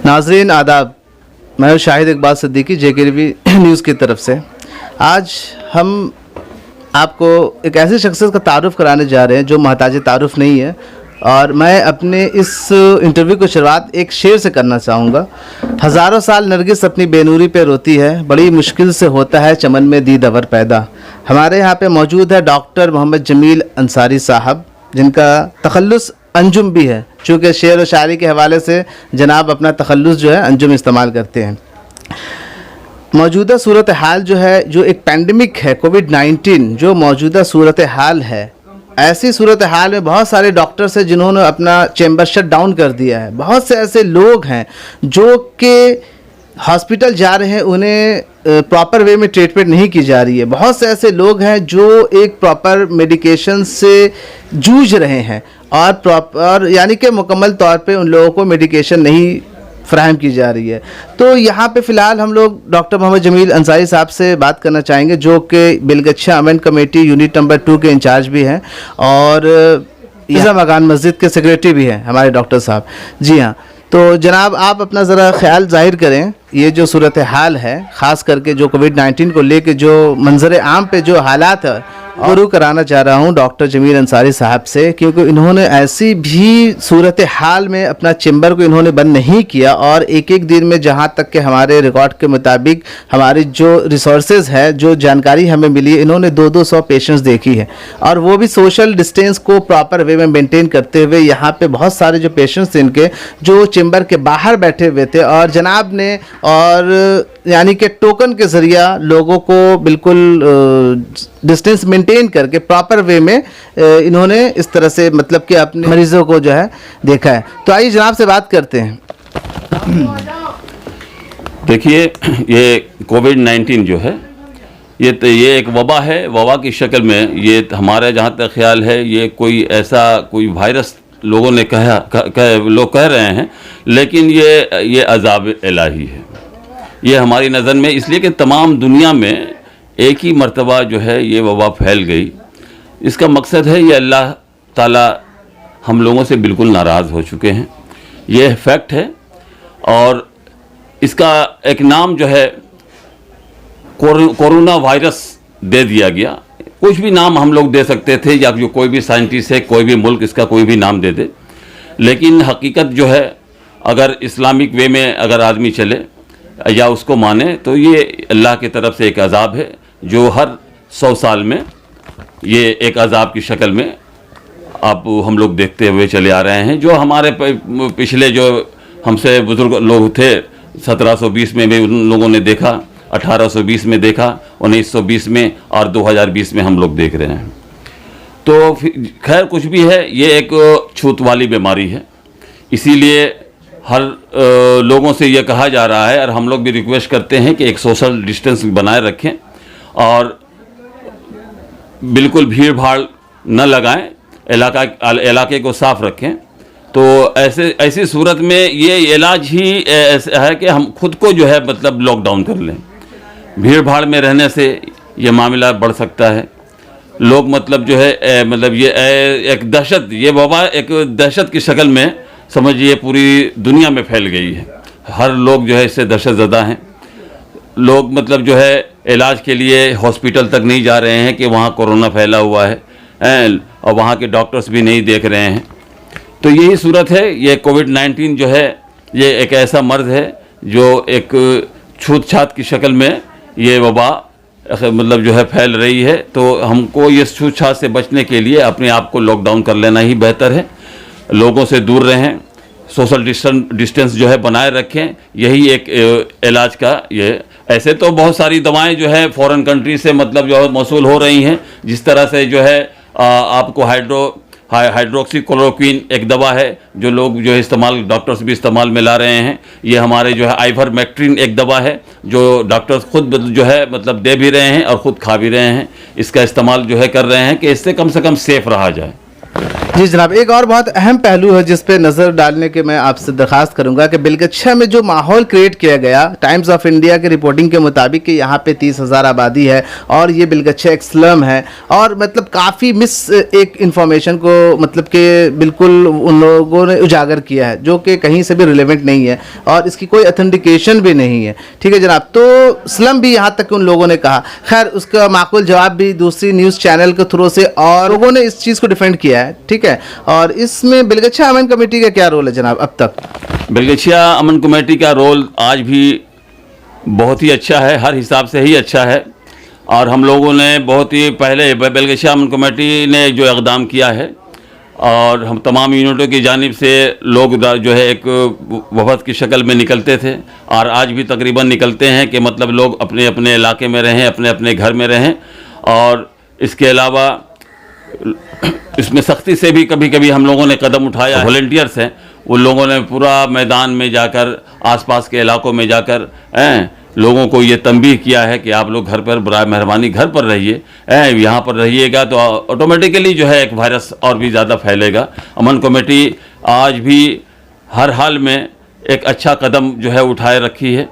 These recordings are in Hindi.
नाज़रीन आदाब, मैं हूं शाहिद इकबाल सिद्दीकी JKTV न्यूज़ की तरफ से। आज हम आपको एक ऐसी शख्सियत का तारुफ़ कराने जा रहे हैं जो महताज तारुफ़ नहीं है, और मैं अपने इस इंटरव्यू की शुरुआत एक शेर से करना चाहूँगा। हज़ारों साल नरगिस अपनी बेनूरी पे रोती है, बड़ी मुश्किल से होता है चमन में दीद अवर पैदा। हमारे यहाँ पे मौजूद है डॉक्टर मोहम्मद जमील अंसारी साहब, जिनका तखल्लुस अंजुम भी है, चूँकि शेर व शायरी के हवाले से जनाब अपना तखल्लुस जो है अंजुम इस्तेमाल करते हैं। मौजूदा सूरत हाल जो है, जो एक पेंडेमिक है कोविड-19, जो मौजूदा सूरत हाल है, ऐसी सूरत हाल में बहुत सारे डॉक्टर्स हैं जिन्होंने अपना चैम्बर शट डाउन कर दिया है। बहुत से ऐसे लोग हैं जो कि हॉस्पिटल जा रहे हैं, उन्हें प्रॉपर वे में ट्रीटमेंट नहीं की जा रही है। बहुत से ऐसे लोग हैं जो एक प्रॉपर मेडिकेशन से जूझ रहे हैं और प्रॉपर यानी कि मुकम्मल तौर पे उन लोगों को मेडिकेशन नहीं फ्राहम की जा रही है। तो यहाँ पे फ़िलहाल हम लोग डॉक्टर मोहम्मद जमील अंसारी साहब से बात करना चाहेंगे, जो कि बिलगच्छा अमेंड कमेटी यूनिट नंबर 2 के इंचार्ज भी हैं और ईसा मकान मस्जिद के सेक्रेटरी भी हैं हमारे डॉक्टर साहब। जी हाँ, तो जनाब आप अपना ज़रा ख्याल जाहिर करें, ये जो सूरत हाल है, ख़ास करके जो कोविड-19 को लेके जो मंजर आम पे जो हालात है, गुरु कराना चाह रहा हूँ डॉक्टर जमील अंसारी साहब से, क्योंकि इन्होंने ऐसी भी सूरत हाल में अपना चैम्बर को इन्होंने बंद नहीं किया और एक एक दिन में, जहाँ तक कि हमारे रिकॉर्ड के मुताबिक हमारी जो रिसोर्सेज है, जो जानकारी हमें मिली, इन्होंने 200 पेशेंट्स देखी है, और वो भी सोशल डिस्टेंस को प्रॉपर वे में मेंटेन करते हुए। यहाँ पे बहुत सारे जो पेशेंट्स थे इनके, जो चैम्बर के बाहर बैठे हुए थे, और जनाब ने और यानी कि टोकन के ज़रिया लोगों को बिल्कुल डिस्टेंस मेंटेन करके प्रॉपर वे में इन्होंने इस तरह से मतलब कि अपने मरीज़ों को जो है देखा है। तो आइए जनाब से बात करते हैं। देखिए, ये कोविड-19 जो है, ये एक वबा है। वबा की शक्ल में ये हमारे जहाँ तक ख्याल है, ये कोई वायरस लोगों ने लोग कह रहे हैं, लेकिन ये अज़ाब इलाही है। ये हमारी नज़र में इसलिए कि तमाम दुनिया में एक ही मर्तबा जो है ये वबा फैल गई। इसका मकसद है, ये अल्लाह ताला हम लोगों से बिल्कुल नाराज़ हो चुके हैं, ये फैक्ट है। और इसका एक नाम जो है कोरोना वायरस दे दिया गया। कुछ भी नाम हम लोग दे सकते थे, या जो कोई भी साइंटिस्ट है, कोई भी मुल्क इसका कोई भी नाम दे दे, लेकिन हकीकत जो है, अगर इस्लामिक वे में अगर आदमी चले या उसको माने, तो ये अल्लाह की तरफ से एक अज़ाब है, जो हर 100 साल में ये एक अज़ाब की शक्ल में आप हम लोग देखते हुए चले आ रहे हैं। जो हमारे पिछले जो हमसे बुज़ुर्ग लोग थे, 1720 में भी उन लोगों ने देखा, 1820 में देखा, 1920 में, और 2020 में हम लोग देख रहे हैं। तो खैर कुछ भी है, ये एक छूत वाली बीमारी है, इसीलिए हर लोगों से ये कहा जा रहा है, और हम लोग भी रिक्वेस्ट करते हैं कि एक सोशल डिस्टेंस बनाए रखें और बिल्कुल भीड़ भाड़ न लगाएं, इलाके को साफ रखें। तो ऐसी सूरत में ये इलाज ही ऐसा है कि हम खुद को जो है मतलब लॉकडाउन कर लें। भीड़ भाड़ में रहने से ये मामला बढ़ सकता है। लोग मतलब जो है मतलब ये एक दहशत, ये वबा एक दहशत की शक्ल में समझिए पूरी दुनिया में फैल गई है। हर लोग जो है इससे दहशत ज़दा हैं। लोग मतलब जो है इलाज के लिए हॉस्पिटल तक नहीं जा रहे हैं कि वहाँ कोरोना फैला हुआ है, और वहाँ के डॉक्टर्स भी नहीं देख रहे हैं। तो यही सूरत है। ये कोविड-19 जो है, ये एक ऐसा मर्ज़ है जो एक छूत छात की शक्ल में ये वबा मतलब जो है फैल रही है। तो हमको ये छूत छात से बचने के लिए अपने आप को लॉकडाउन कर लेना ही बेहतर है। लोगों से दूर रहें, सोशल डिस्टेंस जो है बनाए रखें, यही एक इलाज का ये। ऐसे तो बहुत सारी दवाएं जो है फॉरेन कंट्री से मतलब जो है मौसूल हो रही हैं, जिस तरह से जो है आपको हाइड्रोक्सीक्लोरोक्विन एक दवा है जो लोग जो है इस्तेमाल, डॉक्टर्स भी इस्तेमाल में ला रहे हैं। ये हमारे जो है आइवरमेक्टिन एक दवा है जो डॉक्टर्स खुद जो है मतलब दे भी रहे हैं और ख़ुद खा भी रहे हैं। इसका इस्तेमाल जो है कर रहे हैं कि इससे कम से कम सेफ़ रहा जाए। जी जनाब, एक और बहुत अहम पहलू है जिस पे नज़र डालने के मैं आपसे दरखास्त करूंगा कि बिलगच्छा में जो माहौल क्रिएट किया गया, टाइम्स ऑफ इंडिया की रिपोर्टिंग के मुताबिक कि यहाँ पे 30,000 आबादी है और ये बिलगच्छा एक स्लम है, और मतलब काफ़ी मिस एक इन्फॉर्मेशन को मतलब कि बिल्कुल उन लोगों ने उजागर किया है जो कि कहीं से भी रिलेवेंट नहीं है और इसकी कोई ऑथेंटिकेशन भी नहीं है। ठीक है जनाब, तो स्लम भी यहाँ तक उन लोगों ने कहा। खैर उसका माकूल जवाब भी दूसरी न्यूज़ चैनल के थ्रू से और लोगों ने इस चीज़ को डिफेंड किया है। ठीक है, और इसमें बिलगच्छा अमन कमेटी का क्या रोल है जनाब अब तक? बिलगच्छा अमन कमेटी का रोल आज भी बहुत ही अच्छा है, हर हिसाब से ही अच्छा है। और हम लोगों ने बहुत ही पहले बिलगच्छा अमन कमेटी ने जो इक़दाम किया है और हम तमाम यूनिटों की जानिब से लोग जो है एक वफद की शक्ल में निकलते थे और आज भी तकरीबन निकलते हैं कि मतलब लोग अपने अपने इलाके में रहें, अपने अपने घर में रहें। और इसके अलावा इसमें सख्ती से भी कभी कभी हम लोगों ने कदम उठाया। वॉलंटियर्स हैं, उन लोगों ने पूरा मैदान में जाकर आसपास के इलाकों में जाकर लोगों को ये तंबीह किया है कि आप लोग घर पर बराए मेहरबानी घर पर रहिए, यहाँ पर रहिएगा तो ऑटोमेटिकली जो है एक वायरस और भी ज़्यादा फैलेगा। अमन कमेटी आज भी हर हाल में एक अच्छा कदम जो है उठाए रखी है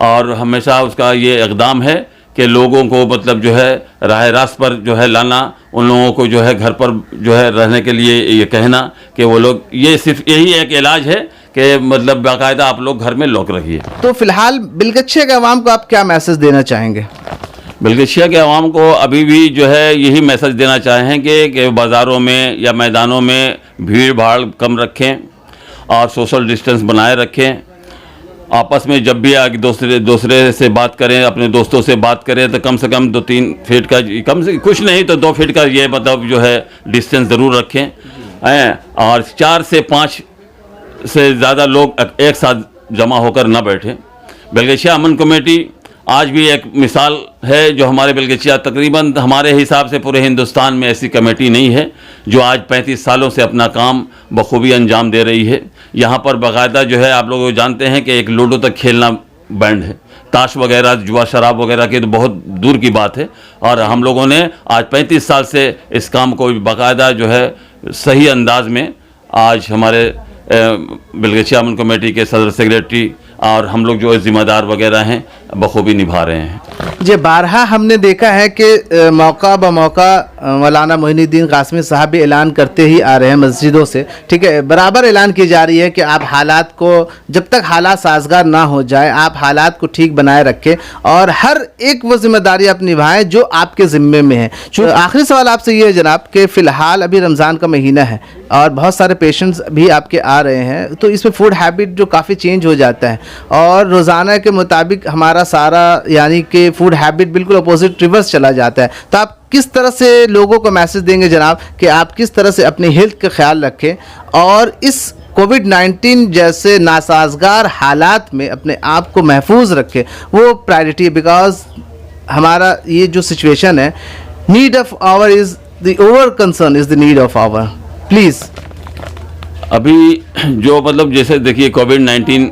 और हमेशा उसका ये इक़दाम है कि लोगों को मतलब जो है राह रास्त पर जो है लाना, उन लोगों को जो है घर पर जो है रहने के लिए ये कहना कि वो लोग, ये सिर्फ यही एक इलाज है कि मतलब बाकायदा आप लोग घर में लॉक रहिए। तो फिलहाल बिलगच्छे के अवाम को आप क्या मैसेज देना चाहेंगे? बिलगच्छा के अवाम को अभी भी जो है यही मैसेज देना चाहेंगे कि बाज़ारों में या मैदानों में भीड़ भाड़ कम रखें और सोशल डिस्टेंस बनाए रखें। आपस में जब भी आगे दूसरे से बात करें, अपने दोस्तों से बात करें तो कम से कम 2-3 फीट का, कम से कुछ नहीं तो 2 फीट का ये मतलब जो है डिस्टेंस ज़रूर रखें। और 4 से 5 से ज़्यादा लोग एक साथ जमा होकर ना बैठें। बिलगच्छा अमन कमेटी आज भी एक मिसाल है जो हमारे बिलगच्छा, तकरीबन हमारे हिसाब से पूरे हिंदुस्तान में ऐसी कमेटी नहीं है जो आज 35 सालों से अपना काम बखूबी अंजाम दे रही है। यहाँ पर बाकायदा जो है आप लोग जानते हैं कि एक लूडो तक खेलना बैंड है, ताश वगैरह, जुआ शराब वगैरह की तो बहुत दूर की बात है। और हम लोगों ने आज 35 साल से इस काम को बाकायदा जो है सही अंदाज में आज हमारे बिलगच्छा अमन कमेटी के सदर सेक्रेटरी और हम लोग जो ज़िम्मेदार वगैरह हैं बखूबी निभा रहे हैं। जी बारहा हमने देखा है कि मौका ब मौका मौलाना मोइनुद्दीन कासमी साहब भी ऐलान करते ही आ रहे हैं मस्जिदों से। ठीक है, बराबर ऐलान की जा रही है कि आप हालात को, जब तक हालात साजगार ना हो जाए, आप हालात को ठीक बनाए रखें और हर एक वो जिम्मेदारी आप निभाएं जो आपके ज़िम्मे में है। आखिरी सवाल आपसे ये है जनाब कि फ़िलहाल अभी रमज़ान का महीना है और बहुत सारे पेशेंट्स भी आपके आ रहे हैं, तो इसमें फूड हैबिट जो काफ़ी चेंज हो जाता है और रोज़ाना के मुताबिक हमारा सारा यानी कि फूड हैबिट बिल्कुल अपोजिट रिवर्स चला जाता है। तो आप किस तरह से लोगों को मैसेज देंगे जनाब कि आप किस तरह से अपनी हेल्थ का ख्याल रखें और इस कोविड-19 जैसे नासाजगार हालात में अपने आप को महफूज रखें? वो प्रायोरिटी है, बिकॉज हमारा ये जो सिचुएशन है, need of hour is the over concern is the need of hour. Please अभी जो मतलब जैसे देखिए कोविड-19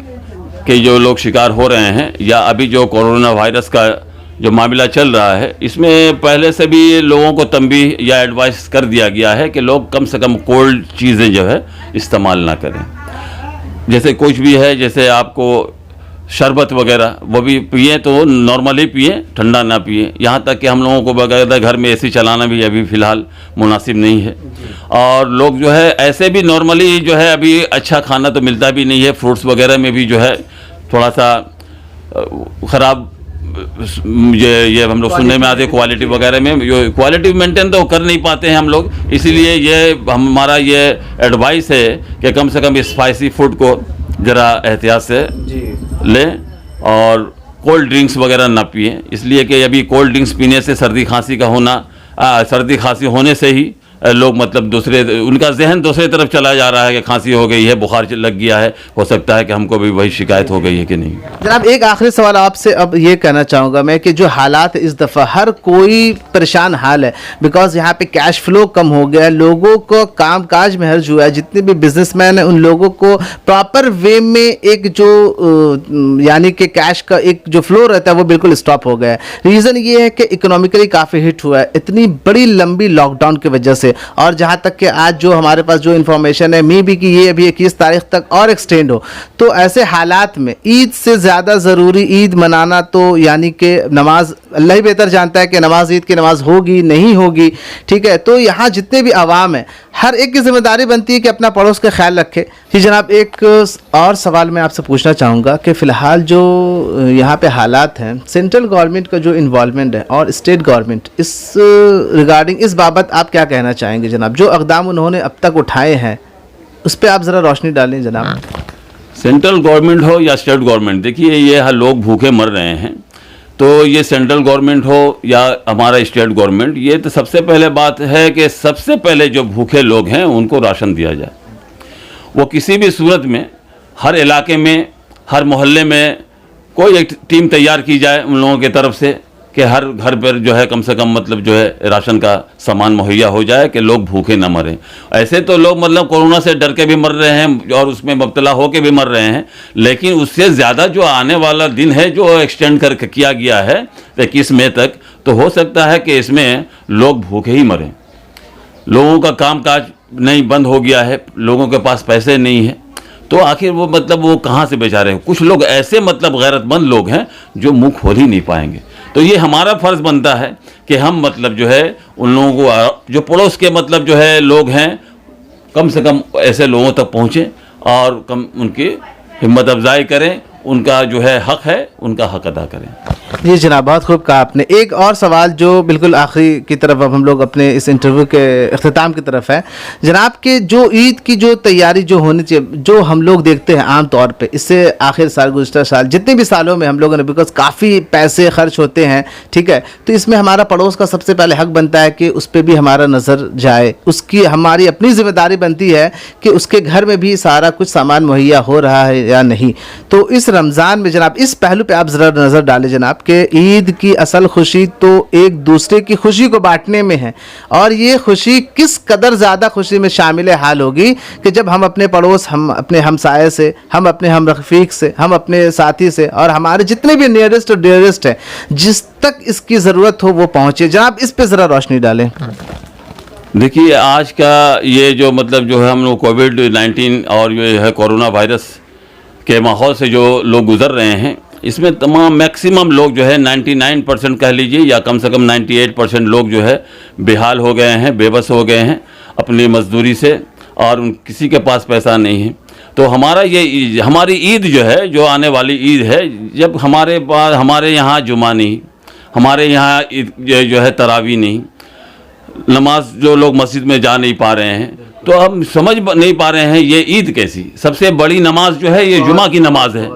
के जो लोग शिकार हो रहे हैं या अभी जो कोरोना वायरस का जो मामला चल रहा है, इसमें पहले से भी लोगों को तंबीह या एडवाइस कर दिया गया है कि लोग कम से कम कोल्ड चीज़ें जो है इस्तेमाल ना करें। जैसे कुछ भी है, जैसे आपको शरबत वगैरह वो भी पिए तो नॉर्मली पिए, ठंडा ना पिए। यहाँ तक कि हम लोगों को बकायदा घर में एसी चलाना भी अभी फ़िलहाल मुनासिब नहीं है। और लोग जो है ऐसे भी नॉर्मली जो है अभी अच्छा खाना तो मिलता भी नहीं है, फ्रूट्स वगैरह में भी जो है थोड़ा सा ख़राब ये हम लोग सुनने में आते, क्वालिटी वगैरह में जो क्वालिटी मेंटेन तो कर नहीं पाते हैं हम लोग। इसीलिए ये हमारा ये एडवाइस है कि कम से कम स्पाइसी फूड को ज़रा एहतियात से लें और कोल्ड ड्रिंक्स वगैरह ना पिएं, इसलिए कि अभी कोल्ड ड्रिंक्स पीने से सर्दी खांसी का होना, सर्दी खांसी होने से ही लोग मतलब दूसरे, उनका जहन दूसरे तरफ चला जा रहा है कि खांसी हो गई है, बुखार लग गया है, हो सकता है कि हमको भी वही शिकायत हो गई है कि नहीं। जनाब एक आखिरी सवाल आपसे अब ये कहना चाहूँगा मैं कि जो हालात इस दफ़ा हर कोई परेशान हाल है, बिकॉज यहाँ पे कैश फ्लो कम हो गया, लोगों को काम काज में हर्ज हुआ है, जितने भी बिजनेसमैन हैं उन लोगों को प्रॉपर वे में एक जो यानी कि कैश का एक जो फ्लो रहता है वो बिल्कुल स्टॉप हो गया है। रीज़न ये है कि इकोनॉमिकली काफ़ी हिट हुआ है इतनी बड़ी लंबी लॉकडाउन की वजह से, और जहाँ तक कि आज जो हमारे पास जो इन्फॉर्मेशन है मे भी कि ये अभी 21 तारीख तक और एक्सटेंड हो, तो ऐसे हालात में ईद से ज़्यादा ज़रूरी ईद मनाना तो यानी कि नमाज, अल्लाह ही बेहतर जानता है कि नमाज ईद की नमाज होगी नहीं होगी, ठीक है। तो यहाँ जितने भी आवाम हैं हर एक की जिम्मेदारी बनती है कि अपना पड़ोस का ख्याल रखे। जी जनाब, एक और सवाल मैं आपसे पूछना चाहूँगा कि फ़िलहाल जो यहाँ पे हालात हैं, सेंट्रल गवर्नमेंट का जो इन्वॉल्वमेंट है और स्टेट गवर्नमेंट, इस रिगार्डिंग इस बाबत आप क्या कहना चाहेंगे जनाब? जो इक़दाम उन्होंने अब तक उठाए हैं उस पर आप ज़रा रोशनी डालें जनाब। सेंट्रल गवर्नमेंट हो या स्टेट गवर्नमेंट, देखिए ये हर लोग भूखे मर रहे हैं, तो ये सेंट्रल गवर्नमेंट हो या हमारा स्टेट गवर्नमेंट, ये तो सबसे पहले बात है कि सबसे पहले जो भूखे लोग हैं उनको राशन दिया जाए। वो किसी भी सूरत में हर इलाके में, हर मोहल्ले में कोई एक टीम तैयार की जाए उन लोगों की तरफ से कि हर घर पर जो है कम से कम मतलब जो है राशन का सामान मुहैया हो जाए कि लोग भूखे ना मरें। ऐसे तो लोग मतलब कोरोना से डर के भी मर रहे हैं और उसमें मुब्तला होके भी मर रहे हैं, लेकिन उससे ज़्यादा जो आने वाला दिन है जो एक्सटेंड करके किया गया है 21 मई तक, तो हो सकता है कि इसमें लोग भूखे ही मरें। लोगों का कामकाज नहीं, बंद हो गया है, लोगों के पास पैसे नहीं है, तो आखिर वो मतलब वो कहाँ से बेचारे हैं। कुछ लोग ऐसे मतलब गैरतमंद लोग हैं जो मुँह खोल ही नहीं पाएंगे। तो ये हमारा फ़र्ज़ बनता है कि हम मतलब जो है उन लोगों को, जो पड़ोस के मतलब जो है लोग हैं, कम से कम ऐसे लोगों तक पहुँचें और कम उनकी हिम्मत अफजाई करें, उनका जो है हक़ है उनका हक़ अदा करें। जी जनाब, बहुत खूब कहा आपने। एक और सवाल जो बिल्कुल आखिरी की तरफ अब हम लोग अपने इस इंटरव्यू के अख्ताम की तरफ है जनाब, के जो ईद की जो तैयारी जो होनी चाहिए, जो हम लोग देखते हैं आम तौर पे, इससे आखिर साल गुज़श्ता साल जितने भी सालों में हम लोगों ने, बिकॉज काफ़ी पैसे खर्च होते हैं, ठीक है, तो इसमें हमारा पड़ोस का सबसे पहले हक बनता है कि उस पर भी हमारा नज़र जाए, उसकी हमारी अपनी जिम्मेदारी बनती है कि उसके घर में भी सारा कुछ सामान मुहैया हो रहा है या नहीं। तो इस रमज़ान में जनाब इस पहलू पे आप ज़रा नज़र डालें जनाब कि ईद की असल खुशी तो एक दूसरे की खुशी को बांटने में है, और ये खुशी किस कदर ज़्यादा खुशी में शामिल हाल होगी कि जब हम अपने पड़ोस, हम अपने हमसाये से, हम अपने हम रफ़ीक से, हम अपने साथी से और हमारे जितने भी नियरेस्ट और डियरेस्ट हैं, जिस तक इसकी ज़रूरत हो वो पहुँचे। जनाब इस पर ज़रा रोशनी डालें। देखिए आज का ये जो मतलब जो है हम लोग कोविड-19 और ये है कोरोना वायरस के माहौल से जो लोग गुज़र रहे हैं, इसमें तमाम मैक्सिमम लोग जो है 99% कह लीजिए या कम से कम 98% लोग जो है बेहाल हो गए हैं, बेबस हो गए हैं अपनी मजदूरी से, और किसी के पास पैसा नहीं है। तो हमारा ये हमारी ईद जो है, जो आने वाली ईद है, जब हमारे यहाँ जुमा नहीं, हमारे यहाँ ईद जो है तरावी नहीं, नमाज जो लोग मस्जिद में जा नहीं पा रहे हैं, तो हम समझ नहीं पा रहे हैं ये ईद कैसी। सबसे बड़ी नमाज जो है ये जुमा की नमाज है।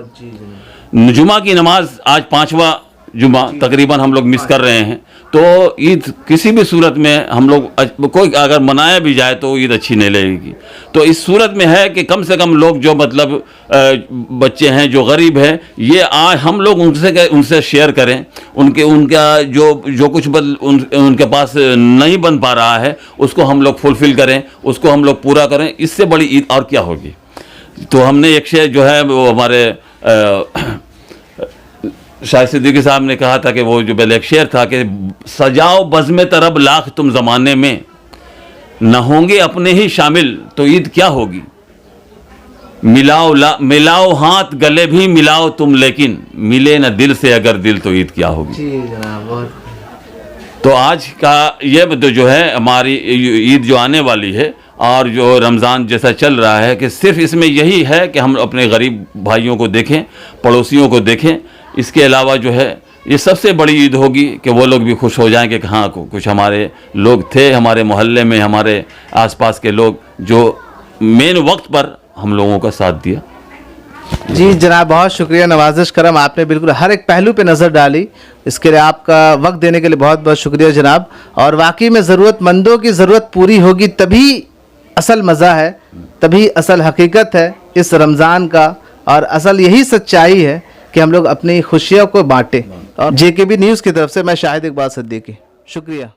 जुमा की नमाज आज 5वां जुमा तकरीबन हम लोग मिस कर रहे हैं। तो ईद किसी भी सूरत में हम लोग कोई अगर मनाया भी जाए तो ईद अच्छी नहीं लगेगी। तो इस सूरत में है कि कम से कम लोग जो मतलब बच्चे हैं जो गरीब हैं, ये आज हम लोग उनसे शेयर करें, उनका जो कुछ उनके पास नहीं बन पा रहा है उसको हम लोग फुलफ़िल करें, उसको हम लोग पूरा करें। इससे बड़ी ईद और क्या होगी। तो हमने एक शेर जो है वो हमारे शाहिद सिद्दीकी साहब ने कहा था कि वो जो पहले एक शेर था कि सजाओ बज़्म तरब लाख तुम ज़माने में, न होंगे अपने ही शामिल तो ईद क्या होगी। मिलाओ हाथ गले भी मिलाओ तुम, लेकिन मिले न दिल से अगर दिल तो ईद क्या होगी। जी जनाब, तो आज का ये जो है हमारी ईद जो आने वाली है और जो रमज़ान जैसा चल रहा है, कि सिर्फ इसमें यही है कि हम अपने गरीब भाइयों को देखें, पड़ोसियों को देखें। इसके अलावा जो है ये सबसे बड़ी ईद होगी कि वो लोग भी खुश हो जाएं कि हाँ कुछ हमारे लोग थे, हमारे मोहल्ले में, हमारे आसपास के लोग जो मेन वक्त पर हम लोगों का साथ दिया। जी जनाब, बहुत शुक्रिया, नवाजिश करम, आपने बिल्कुल हर एक पहलू पे नज़र डाली। इसके लिए आपका वक्त देने के लिए बहुत बहुत शुक्रिया जनाब। और वाकई में ज़रूरतमंदों की ज़रूरत पूरी होगी तभी असल मज़ा है, तभी असल हकीकत है इस रमज़ान का, और असल यही सच्चाई है कि हम लोग अपनी खुशियों को बांटें। और JKB न्यूज़ की तरफ से मैं शाहिद इकबाल सिद्दीकी, शुक्रिया।